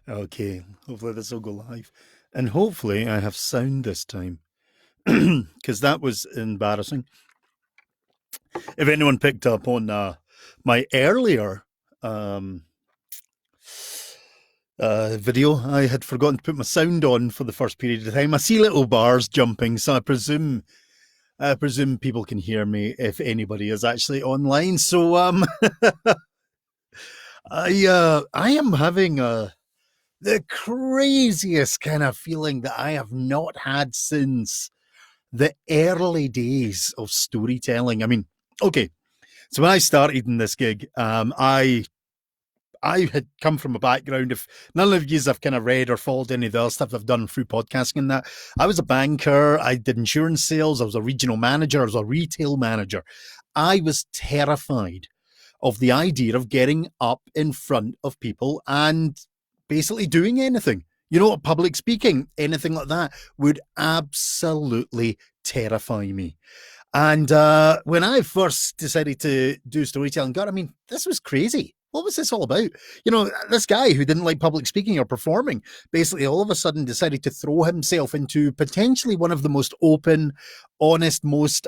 Okay, hopefully this will go live. And hopefully I have sound this time. Because that was embarrassing. If anyone picked up on my earlier um, video, I had forgotten to put my sound on for the first period of time. I see little bars jumping, so I presume people can hear me if anybody is actually online. So I am having the craziest kind of feeling that I have not had since the early days of storytelling. I mean, okay, so when I started in this gig, I had come from a background. If none of you have kind of read or followed any of the other stuff I've done through podcasting and that, I was a banker. I did insurance sales. I was a regional manager. I was a retail manager. I was terrified of the idea of getting up in front of people and basically doing anything. Public speaking, anything like that would absolutely terrify me. And when I first decided to do storytelling, God, I mean, this was crazy. What was this all about? This guy who didn't like public speaking or performing basically all of a sudden decided to throw himself into potentially one of the most open, honest, most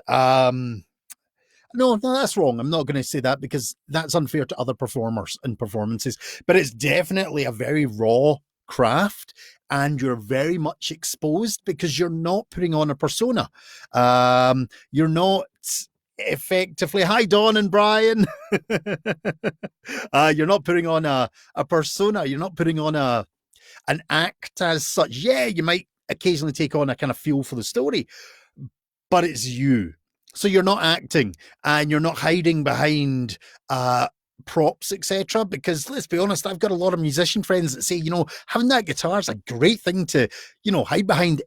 no, that's wrong. I'm not going to say that because that's unfair to other performers and performances. But it's definitely a very raw craft, and you're very much exposed because you're not putting on a persona. You're not effectively. Hi, Don and Brian. You're not putting on a persona. You're not putting on an act as such. Yeah, you might occasionally take on a kind of feel for the story, but it's you. So you're not acting and you're not hiding behind props, etc. Because let's be honest, I've got a lot of musician friends that say, having that guitar is a great thing to, hide behind.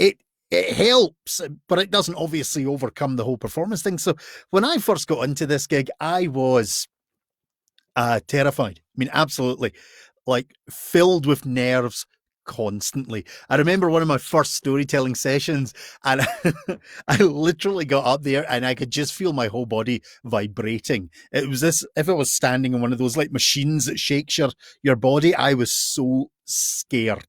It helps, but it doesn't obviously overcome the whole performance thing. So when I first got into this gig, I was terrified. I mean, absolutely, like filled with nerves constantly. I remember one of my first storytelling sessions, and I literally got up there and I could just feel my whole body vibrating. It was this, if I was standing on one of those like machines that shakes your body, I was so scared.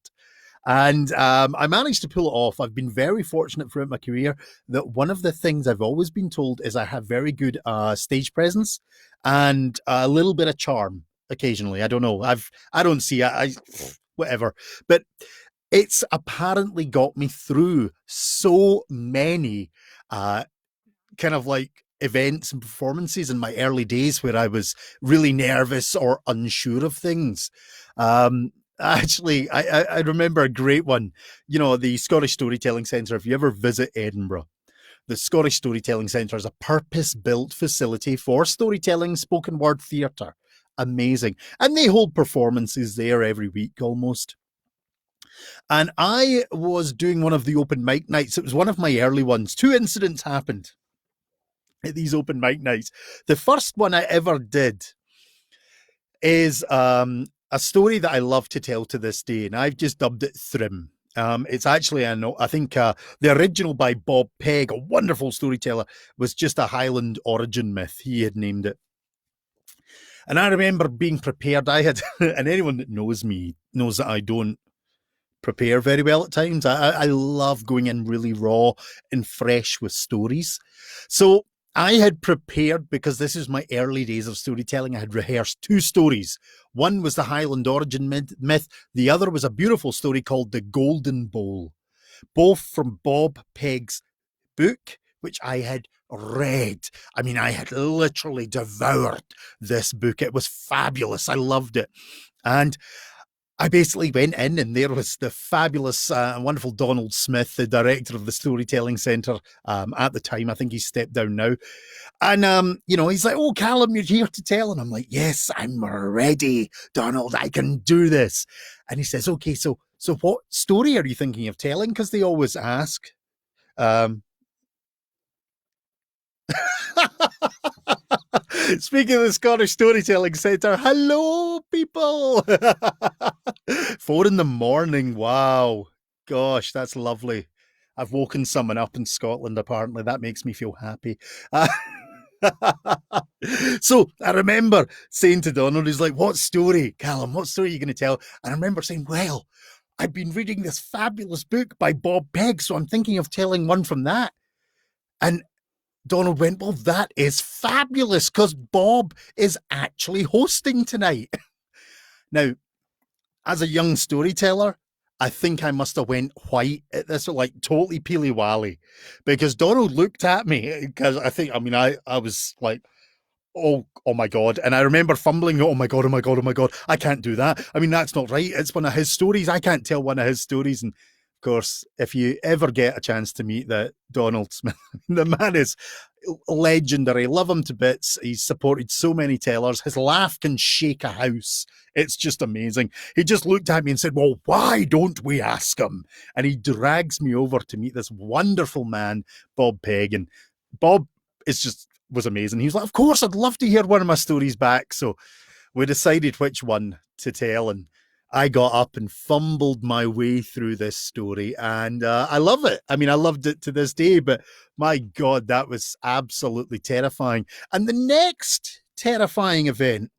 And I managed to pull it off. I've been very fortunate throughout my career that one of the things I've always been told is I have very good stage presence and a little bit of charm occasionally. I don't know. I don't see it. Whatever. But it's apparently got me through so many kind of like events and performances in my early days where I was really nervous or unsure of things. Actually, I remember a great one. The Scottish Storytelling Centre. If you ever visit Edinburgh, the Scottish Storytelling Centre is a purpose-built facility for storytelling, spoken word theatre. Amazing. And they hold performances there every week almost. And I was doing one of the open mic nights. It was one of my early ones. Two incidents happened at these open mic nights. The first one I ever did is a story that I love to tell to this day, and I've just dubbed it Thrim. It's actually, I think the original by Bob Pegg, a wonderful storyteller, was just a Highland origin myth. He had named it. And I remember being prepared. And anyone that knows me knows that I don't prepare very well at times. I love going in really raw and fresh with stories. So I had prepared, because this is my early days of storytelling, I had rehearsed two stories. One was the Highland origin myth. The other was a beautiful story called The Golden Bowl, both from Bob Pegg's book, which I had read. I mean, I had literally devoured this book. It was fabulous. I loved it. And I basically went in, and there was the fabulous, wonderful Donald Smith, the director of the Storytelling Centre at the time. I think he's stepped down now. And, he's like, "Oh, Calum, you're here to tell." And I'm like, "Yes, I'm ready, Donald. I can do this." And he says, "Okay, so what story are you thinking of telling?" Because they always ask. Um, Speaking of the Scottish Storytelling Centre, hello, people. 4 in the morning. Wow. Gosh, that's lovely. I've woken someone up in Scotland, apparently. That makes me feel happy. Uh, So I remember saying to Donald, he's like, what story, Calum? What story are you going to tell? And I remember saying, well, I've been reading this fabulous book by Bob Pegg, so I'm thinking of telling one from that. And Donald went, well, that is fabulous because Bob is actually hosting tonight. Now, as a young storyteller, I think I must have went white at this, like totally peely wally, because Donald looked at me because I was like, oh my God. And I remember fumbling, oh my God, oh my God, oh my God, I can't do that. I mean, that's not right. It's one of his stories. I can't tell one of his stories. And of course, if you ever get a chance to meet the Donald Smith, the man is legendary. Love him to bits. He's supported so many tellers. His laugh can shake a house. It's just amazing. He just looked at me and said, well, why don't we ask him? And he drags me over to meet this wonderful man, Bob Pegg. And Bob was amazing. He was like, of course, I'd love to hear one of my stories back. So we decided which one to tell. And I got up and fumbled my way through this story. And I love it. I mean, I loved it to this day, but my God, that was absolutely terrifying. And the next terrifying event,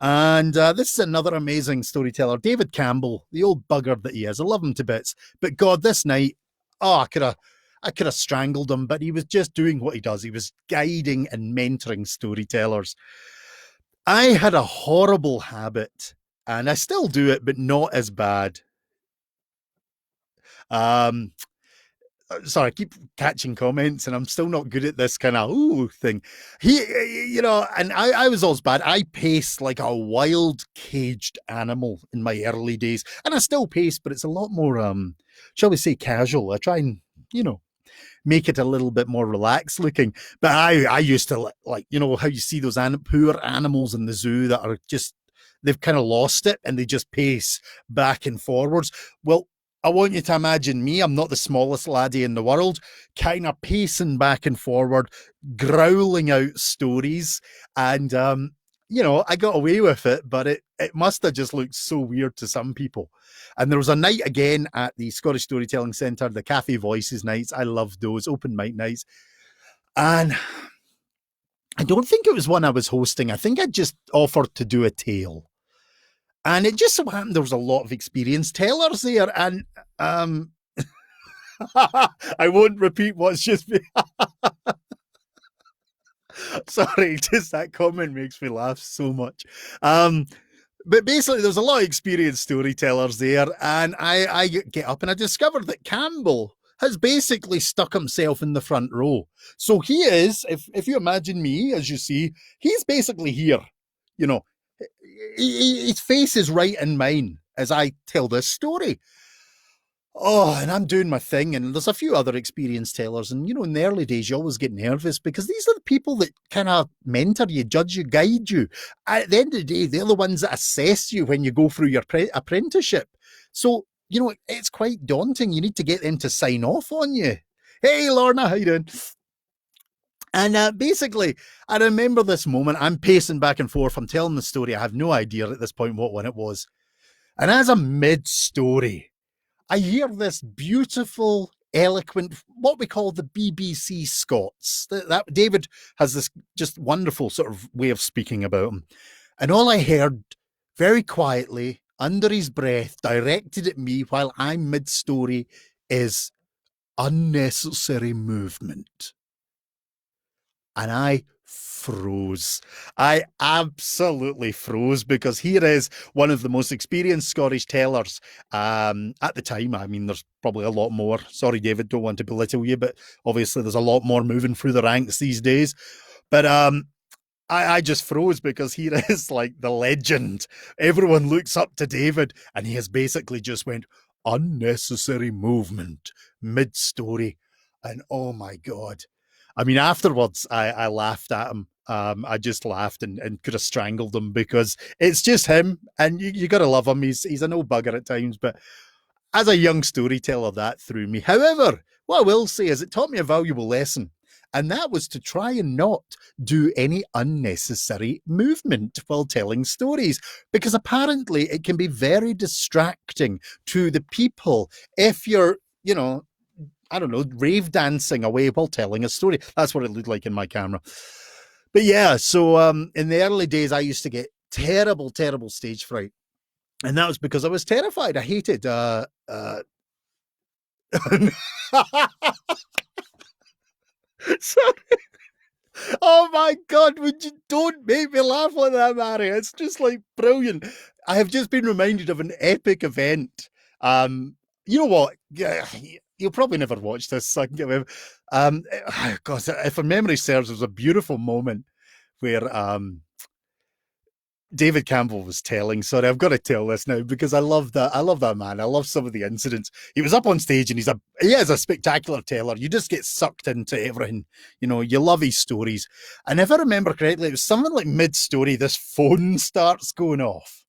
and this is another amazing storyteller, David Campbell, the old bugger that he is. I love him to bits. But God, this night, I could have strangled him, but he was just doing what he does. He was guiding and mentoring storytellers. I had a horrible habit, and I still do it, but not as bad. Sorry, I keep catching comments, and I'm still not good at this kind of ooh thing. And I was always bad. I paced like a wild caged animal in my early days, and I still pace, but it's a lot more, shall we say, casual. I try and, make it a little bit more relaxed looking. But I used to like, how you see those poor animals in the zoo that are just, they've kind of lost it and they just pace back and forwards. Well, I want you to imagine me. I'm not the smallest laddie in the world, kind of pacing back and forward, growling out stories. And, I got away with it, but it must have just looked so weird to some people. And there was a night again at the Scottish Storytelling Centre, the Cafe Voices nights. I loved those open mic nights. And I don't think it was one I was hosting. I think I just offered to do a tale. And it just so happened there was a lot of experienced tellers there. And I won't repeat what's just been. Sorry, just that comment makes me laugh so much. But basically, there's a lot of experienced storytellers there, and I get up and I discovered that Campbell has basically stuck himself in the front row. So he is, if you imagine me, as you see, he's basically here. His face is right in mine as I tell this story. Oh, and I'm doing my thing, and there's a few other experienced tellers. And, in the early days, you always get nervous because these are the people that kind of mentor you, judge you, guide you. At the end of the day, they're the ones that assess you when you go through your apprenticeship. So, it's quite daunting. You need to get them to sign off on you. Hey, Lorna, how you doing? And basically, I remember this moment. I'm pacing back and forth. I'm telling the story. I have no idea at this point what one it was. And as a mid-story, I hear this beautiful, eloquent, what we call the BBC Scots. That David has this just wonderful sort of way of speaking about him. And all I heard very quietly, under his breath, directed at me while I'm mid-story, is unnecessary movement. And I froze. I absolutely froze because here is one of the most experienced Scottish tellers at the time. I mean, there's probably a lot more. Sorry, David, don't want to belittle you, but obviously there's a lot more moving through the ranks these days. But I just froze because here is like the legend. Everyone looks up to David and he has basically just went, unnecessary movement, mid-story. And oh my God. I mean, afterwards, I laughed at him. I just laughed and could have strangled him because it's just him, and you got to love him. He's an old bugger at times, but as a young storyteller, that threw me. However, what I will say is it taught me a valuable lesson, and that was to try and not do any unnecessary movement while telling stories, because apparently it can be very distracting to the people if you're, I don't know, rave dancing away while telling a story. That's what it looked like in my camera. But yeah, so in the early days, I used to get terrible, terrible stage fright. And that was because I was terrified. I hated Sorry. Oh my god, would you don't make me laugh like that, Mary? It's just like brilliant. I have just been reminded of an epic event. You know what? Yeah, you'll probably never watch this. So I can give him. God, if my memory serves, it was a beautiful moment where David Campbell was telling. Sorry, I've got to tell this now because I love that. I love that man. I love some of the incidents. He was up on stage and he is a spectacular teller. You just get sucked into everything. You know, you love his stories. And if I remember correctly, it was something like mid-story. This phone starts going off,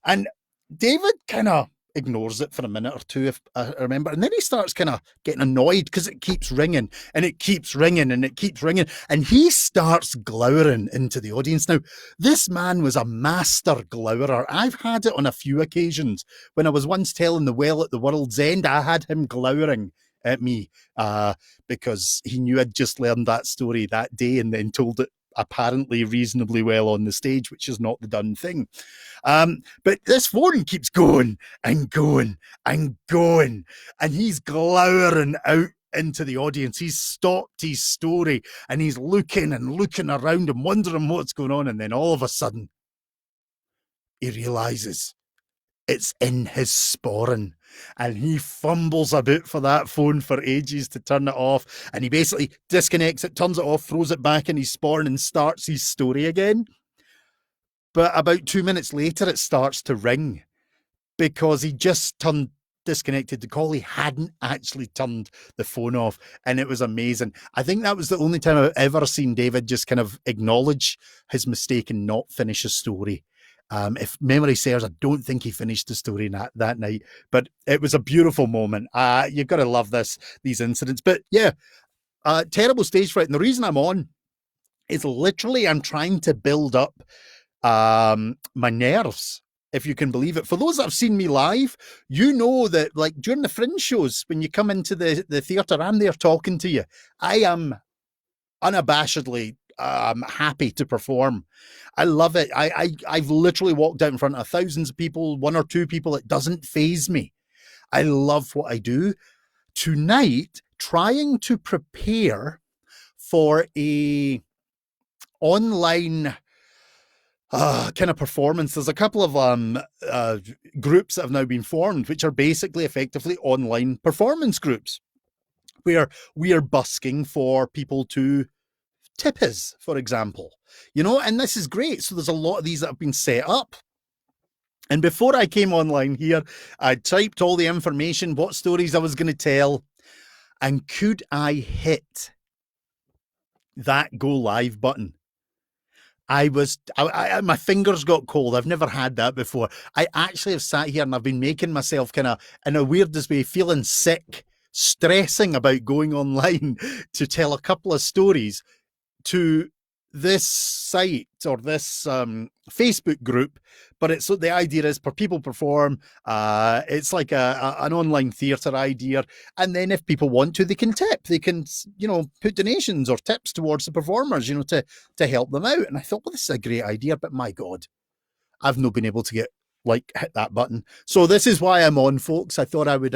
and David kind of ignores it for a minute or two, if I remember. And then he starts kind of getting annoyed because it keeps ringing and it keeps ringing and it keeps ringing. And he starts glowering into the audience. Now, this man was a master glowerer. I've had it on a few occasions. When I was once telling the Well at the World's End, I had him glowering at me because he knew I'd just learned that story that day and then told it apparently reasonably well on the stage, which is not the done thing. But this phone keeps going and going and going, and he's glowering out into the audience. He's stopped his story and he's looking and looking around and wondering what's going on. And then all of a sudden, he realizes it's in his sporran. And he fumbles about for that phone for ages to turn it off. And he basically disconnects it, turns it off, throws it back in his sporran and starts his story again. But about 2 minutes later, it starts to ring because he just turned disconnected the call. He hadn't actually turned the phone off, and it was amazing. I think that was the only time I've ever seen David just kind of acknowledge his mistake and not finish a story. If memory serves, I don't think he finished the story that night, but it was a beautiful moment. You've got to love these incidents. But yeah, terrible stage fright. And the reason I'm on is literally I'm trying to build up my nerves, if you can believe it. For those that have seen me live, you know that like during the fringe shows, when you come into the theatre, I'm there talking to you. I am unabashedly happy to perform. I love it. I've literally walked out in front of thousands of people, one or two people. It doesn't faze me. I love what I do. Tonight, trying to prepare for a online kind of performance. There's a couple of groups that have now been formed, which are basically effectively online performance groups, where we are busking for people to tip us, for example. You know, and this is great. So there's a lot of these that have been set up. And before I came online here, I typed all the information, what stories I was going to tell, and could I hit that go live button? My fingers got cold. I've never had that before. I actually have sat here and I've been making myself kind of, in a weirdest way, feeling sick, stressing about going online to tell a couple of stories to this site or this Facebook group. But it's so the idea is for people perform. It's like an online theatre idea, and then if people want to, they can tip. They can put donations or tips towards the performers, to help them out. And I thought, well, this is a great idea, but my God, I've not been able to hit that button. So this is why I'm on, folks. I thought I would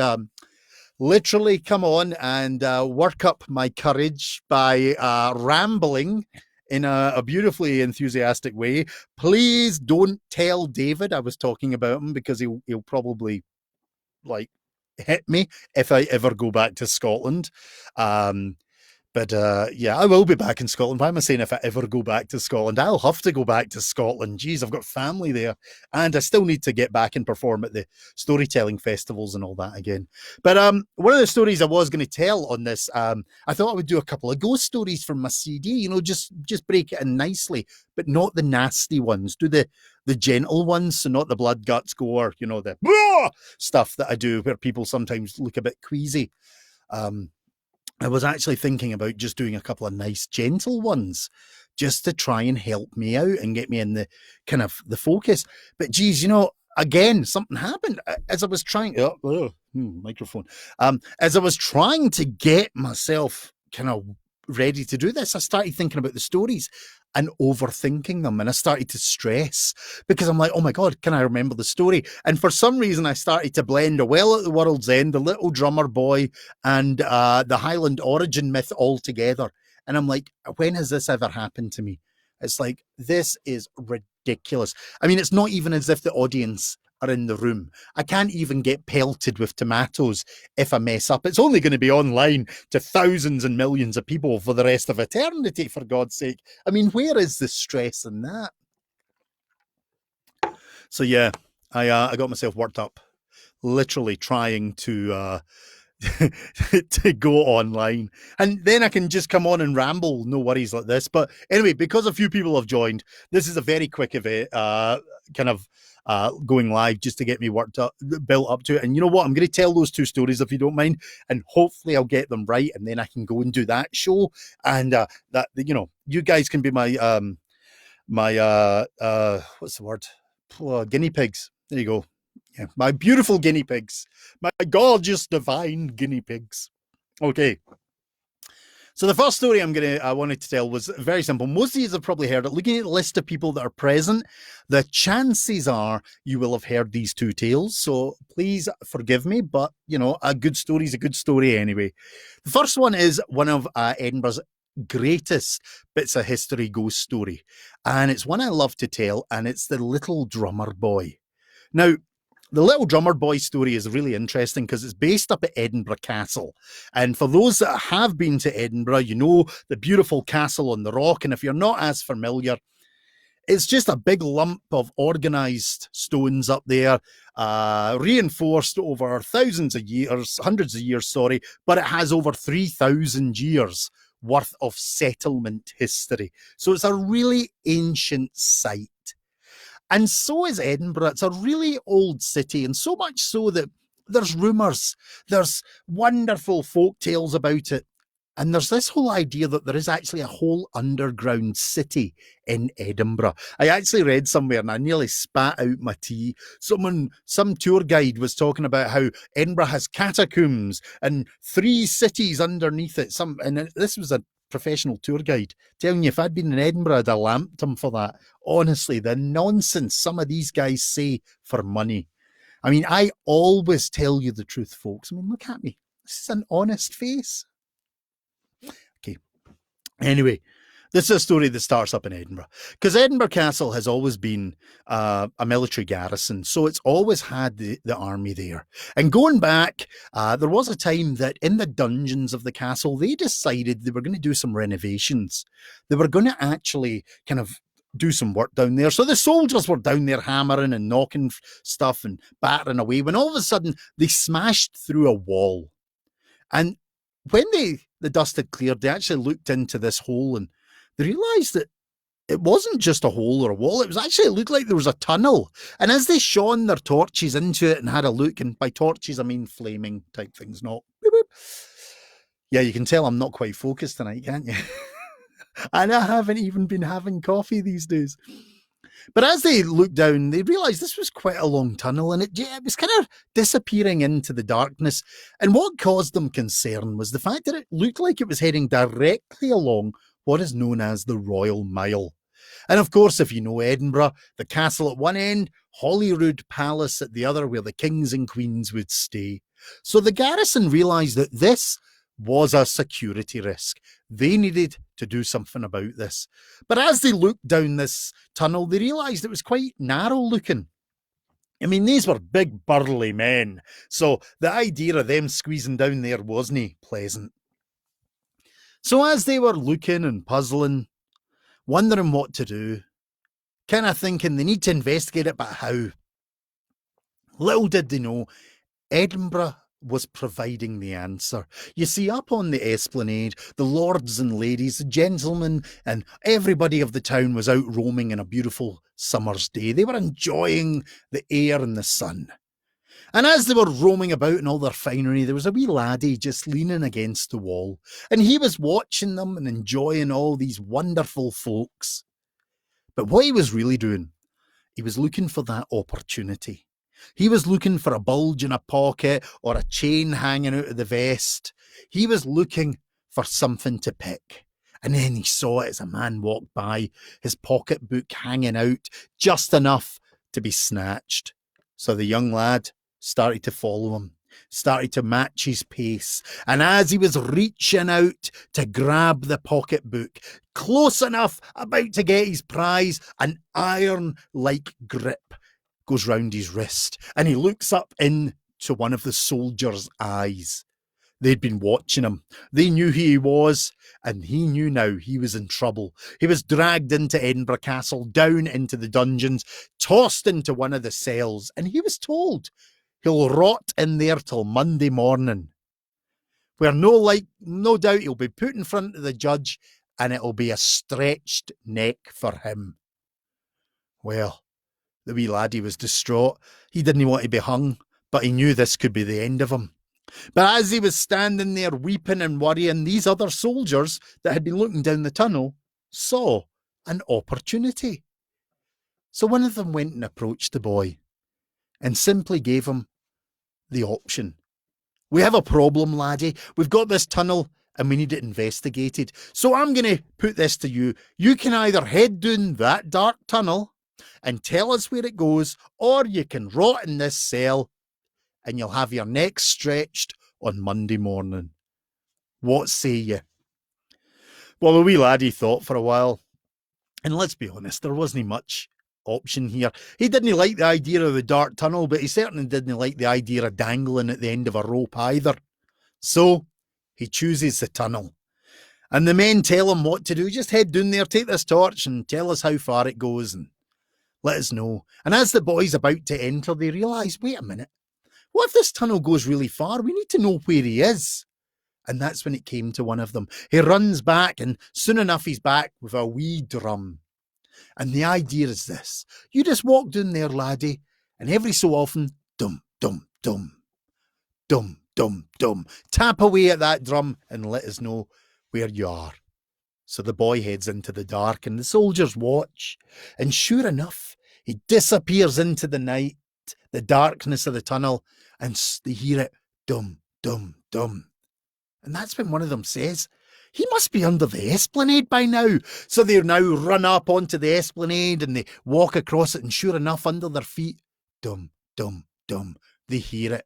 literally come on and work up my courage by rambling in a beautifully enthusiastic way. Please don't tell David I was talking about him, because he'll probably hit me if I ever go back to Scotland. But yeah, I will be back in Scotland. Why am I saying if I ever go back to Scotland? I'll have to go back to Scotland. Jeez, I've got family there. And I still need to get back and perform at the storytelling festivals and all that again. But one of the stories I was going to tell on this, I thought I would do a couple of ghost stories from my CD, just break it in nicely, but not the nasty ones. Do the gentle ones, so not the blood, guts, gore, the stuff that I do where people sometimes look a bit queasy. I was actually thinking about just doing a couple of nice, gentle ones just to try and help me out and get me in the kind of the focus. But geez, again, something happened as I was trying. Microphone. As I was trying to get myself kind of ready to do this, I started thinking about the stories. and overthinking them. And I started to stress because I'm like, oh my God, can I remember the story? And for some reason, I started to blend A Well at the World's End, The Little Drummer Boy, and the Highland origin myth all together. And I'm like, when has this ever happened to me? It's like, this is ridiculous. I mean, it's not even as if the audience are in the room. I can't even get pelted with tomatoes if I mess up. It's only going to be online to thousands and millions of people for the rest of eternity, for God's sake. I mean, where is the stress in that? So yeah, I got myself worked up, literally trying to to go online, and then I can just come on and ramble, no worries like this. But anyway, because a few people have joined, this is a very quick event, kind of going live just to get me worked up, built up to it. And you know what? I'm going to tell those two stories if you don't mind, and hopefully I'll get them right, and then I can go and do that show. And that, you know, you guys can be my what's the word? Guinea pigs. There you go. Yeah, my beautiful guinea pigs, my gorgeous, divine guinea pigs. Okay. So the first story I wanted to tell was very simple. Most of you have probably heard it. Looking at the list of people that are present, the chances are you will have heard these two tales. So please forgive me, but you know, a good story is a good story anyway. The first one is one of Edinburgh's greatest bits of history ghost story, and it's one I love to tell, and it's the Little Drummer Boy. Now, the Little Drummer Boy story is really interesting because it's based up at Edinburgh Castle. And for those that have been to Edinburgh, you know the beautiful castle on the rock. And if you're not as familiar, it's just a big lump of organised stones up there, reinforced over thousands of years, hundreds of years, sorry, but it has over 3,000 years worth of settlement history. So it's a really ancient site. And so is Edinburgh. It's a really old city, and so much so that there's rumours, there's wonderful folk tales about it. And there's this whole idea that there is actually a whole underground city in Edinburgh. I actually read somewhere, and I nearly spat out my tea. Some tour guide was talking about how Edinburgh has catacombs and 3 cities underneath it. And this was a professional tour guide telling you, if I'd been in Edinburgh, I'd have lamped him for that. Honestly, the nonsense some of these guys say for money. I mean, I always tell you the truth, folks. I mean, look at me. This is an honest face. Okay. Anyway, this is a story that starts up in Edinburgh, because Edinburgh Castle has always been a military garrison, so it's always had the army there. And going back, there was a time that in the dungeons of the castle, they decided they were going to do some renovations. They were going to actually kind of do some work down there. So the soldiers were down there hammering and knocking stuff and battering away, when all of a sudden they smashed through a wall. And when the dust had cleared, they actually looked into this hole, and they realised that it wasn't just a hole or a wall. It looked like there was a tunnel. And as they shone their torches into it and had a look, and by torches I mean flaming type things, not boop, boop. Yeah, you can tell I'm not quite focused tonight, can't you? And I haven't even been having coffee these days. But as they looked down, they realised this was quite a long tunnel, and it was kind of disappearing into the darkness. And what caused them concern was the fact that it looked like it was heading directly along what is known as the Royal Mile. And of course, if you know Edinburgh, the castle at one end, Holyrood Palace at the other, where the kings and queens would stay. So the garrison realised that this was a security risk. They needed to do something about this. But as they looked down this tunnel, they realised it was quite narrow looking. I mean, these were big, burly men, so the idea of them squeezing down there wasn't pleasant. So as they were looking and puzzling, wondering what to do, kind of thinking they need to investigate it, but how? Little did they know, Edinburgh was providing the answer. You see, up on the esplanade, the lords and ladies, the gentlemen, and everybody of the town was out roaming in a beautiful summer's day. They were enjoying the air and the sun. And as they were roaming about in all their finery, there was a wee laddie just leaning against the wall, and he was watching them and enjoying all these wonderful folks. But what he was really doing, he was looking for that opportunity. He was looking for a bulge in a pocket or a chain hanging out of the vest. He was looking for something to pick. And then he saw it as a man walked by, his pocketbook hanging out just enough to be snatched. So the young lad started to follow him, started to match his pace. And as he was reaching out to grab the pocketbook, close enough, about to get his prize, an iron-like grip goes round his wrist, and he looks up into one of the soldiers' eyes. They'd been watching him. They knew who he was, and he knew now he was in trouble. He was dragged into Edinburgh Castle, down into the dungeons, tossed into one of the cells, and he was told he'll rot in there till Monday morning, where no doubt he'll be put in front of the judge, and it'll be a stretched neck for him. Well, the wee laddie was distraught. He didn't want to be hung, but he knew this could be the end of him. But as he was standing there weeping and worrying, these other soldiers that had been looking down the tunnel saw an opportunity. So one of them went and approached the boy and simply gave him the option. We have a problem, laddie. We've got this tunnel and we need it investigated. So I'm going to put this to you. You can either head down that dark tunnel and tell us where it goes, or you can rot in this cell and you'll have your neck stretched on Monday morning. What say you? Well, the wee laddie thought for a while, and let's be honest, there wasn't much option here. He didn't like the idea of the dark tunnel, but he certainly didn't like the idea of dangling at the end of a rope either. So he chooses the tunnel. And the men tell him what to do. Just head down there, take this torch and tell us how far it goes and let us know. And as the boy's about to enter, they realise, wait a minute, what if this tunnel goes really far? We need to know where he is. And that's when it came to one of them. He runs back, and soon enough he's back with a wee drum. And the idea is this. You just walk down there, laddie, and every so often, dum, dum, dum, dum, dum, dum. Tap away at that drum and let us know where you are. So the boy heads into the dark, and the soldiers watch. And sure enough, he disappears into the night, the darkness of the tunnel, and they hear it, dum, dum, dum. And that's when one of them says, he must be under the esplanade by now. So they now run up onto the esplanade and they walk across it, and sure enough, under their feet, dum, dum, dum, they hear it.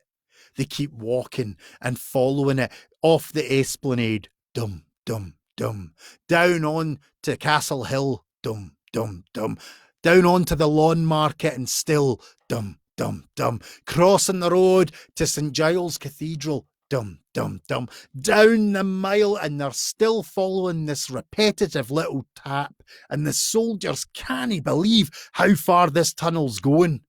They keep walking and following it off the esplanade, dum, dum, dum, down on to Castle Hill, dum, dum, dum, down onto the Lawn Market, and still, dum, dum, dum, crossing the road to St. Giles Cathedral, dum, dum, dum, down the mile, and they're still following this repetitive little tap, and the soldiers can't believe how far this tunnel's going.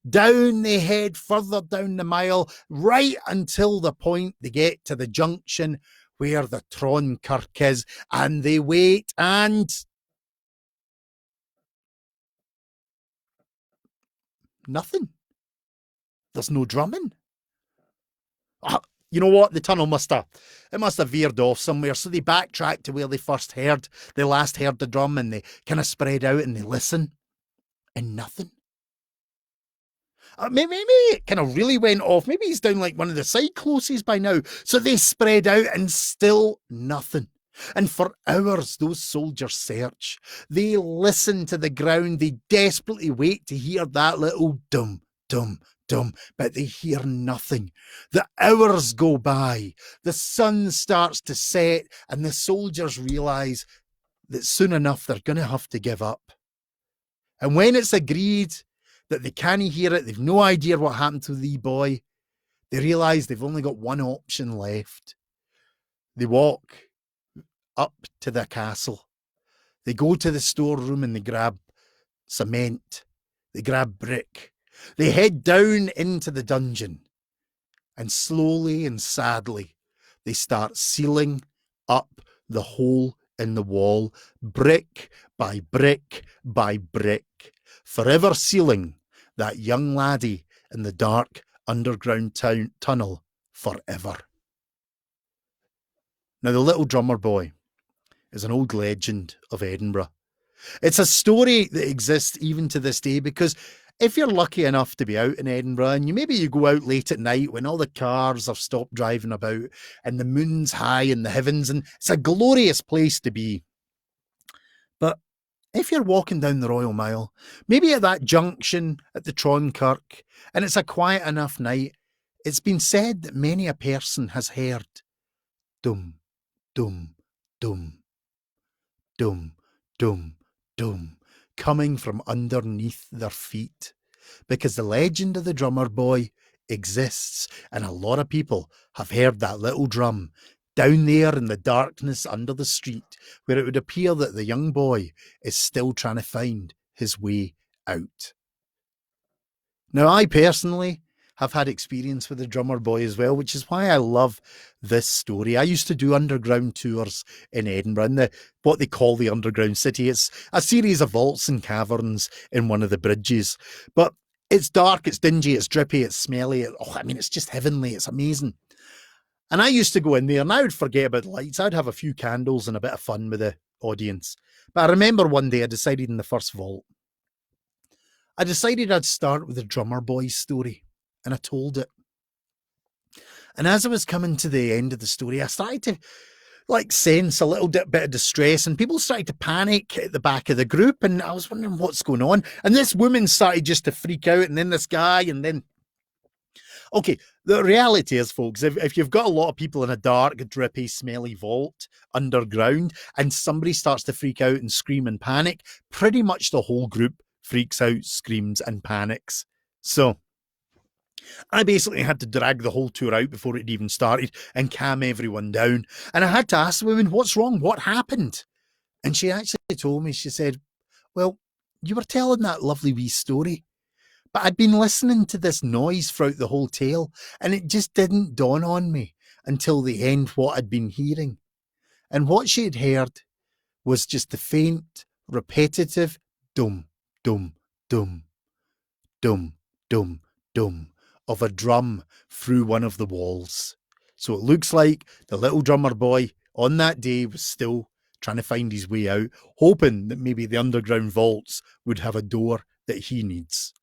Down they head, further down the mile, right until the point they get to the junction where the Tron Kirk is, and they wait, and nothing. There's no drumming. You know what? The tunnel must have veered off somewhere. So they backtrack to where they last heard the drum, and they kind of spread out and they listen, and nothing. Maybe it kind of really went off. Maybe he's down like one of the side closes by now. So they spread out, and still nothing. And for hours, those soldiers search. They listen to the ground. They desperately wait to hear that little dum, dum, dum, but they hear nothing. The hours go by. The sun starts to set, and the soldiers realise that soon enough they're going to have to give up. And when it's agreed that they can't hear it, they've no idea what happened to the boy, they realise they've only got one option left. They walk up to the castle. They go to the storeroom and they grab cement. They grab brick. They head down into the dungeon. And slowly and sadly, they start sealing up the hole in the wall, brick by brick by brick, forever sealing that young laddie in the dark underground tunnel forever. Now, the little drummer boy is an old legend of Edinburgh. It's a story that exists even to this day, because if you're lucky enough to be out in Edinburgh, and maybe you go out late at night when all the cars have stopped driving about and the moon's high in the heavens, and it's a glorious place to be. if you're walking down the Royal Mile, maybe at that junction at the Tronkirk, and it's a quiet enough night, it's been said that many a person has heard dum, dum, dum, dum, dum, dum, coming from underneath their feet. Because the legend of the drummer boy exists, and a lot of people have heard that little drum down there in the darkness under the street, where it would appear that the young boy is still trying to find his way out. Now, I personally have had experience with the drummer boy as well, which is why I love this story. I used to do underground tours in Edinburgh, in what they call the underground city. It's a series of vaults and caverns in one of the bridges, but it's dark, it's dingy, it's drippy, it's smelly. It's just heavenly. It's amazing. And I used to go in there and I would forget about the lights. I'd have a few candles and a bit of fun with the audience. But I remember one day I decided in the first vault, I decided I'd start with the drummer boy's story, and I told it. And as I was coming to the end of the story, I started to sense a little bit of distress, and people started to panic at the back of the group, and I was wondering what's going on. And this woman started just to freak out, and then this guy, and then... Okay, the reality is, folks, if you've got a lot of people in a dark, drippy, smelly vault underground, and somebody starts to freak out and scream and panic, pretty much the whole group freaks out, screams, and panics. So I basically had to drag the whole tour out before it even started and calm everyone down. And I had to ask the woman, what's wrong? What happened? And she actually told me, she said, well, you were telling that lovely wee story, but I'd been listening to this noise throughout the whole tale, and it just didn't dawn on me until the end what I'd been hearing. And what she had heard was just the faint, repetitive dum, dum, dum, dum, dum, dum of a drum through one of the walls. So it looks like the little drummer boy on that day was still trying to find his way out, hoping that maybe the underground vaults would have a door that he needs.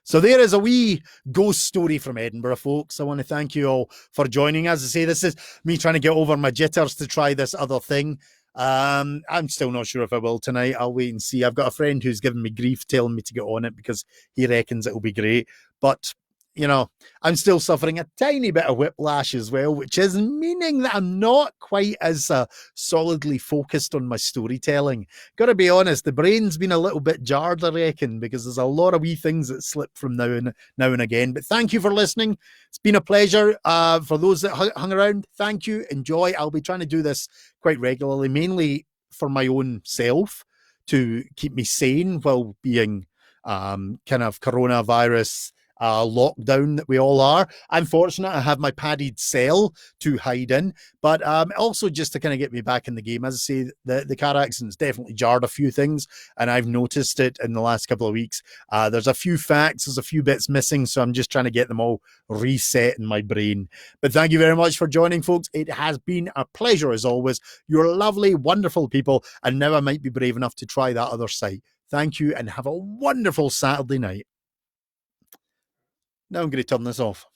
So there is a wee ghost story from Edinburgh, folks. I want to thank you all for joining. As I say, this is me trying to get over my jitters to try this other thing. I'm still not sure if I will tonight. I'll wait and see. I've got a friend who's giving me grief telling me to get on it because he reckons it'll be great. But, I'm still suffering a tiny bit of whiplash as well, which is meaning that I'm not quite as solidly focused on my storytelling. Got to be honest, the brain's been a little bit jarred, I reckon, because there's a lot of wee things that slip from now and again. But thank you for listening. It's been a pleasure. For those that hung around, thank you. Enjoy. I'll be trying to do this quite regularly, mainly for my own self, to keep me sane while being kind of coronavirus lockdown that we all are. I'm fortunate I have my padded cell to hide in, but also just to kind of get me back in the game. As I say, the car accident's definitely jarred a few things, and I've noticed it in the last couple of weeks. There's a few facts, there's a few bits missing, so I'm just trying to get them all reset in my brain. But thank you very much for joining, folks. It has been a pleasure as always. You're lovely, wonderful people, and now I might be brave enough to try that other site. Thank you, and have a wonderful Saturday night. Now I'm going to turn this off.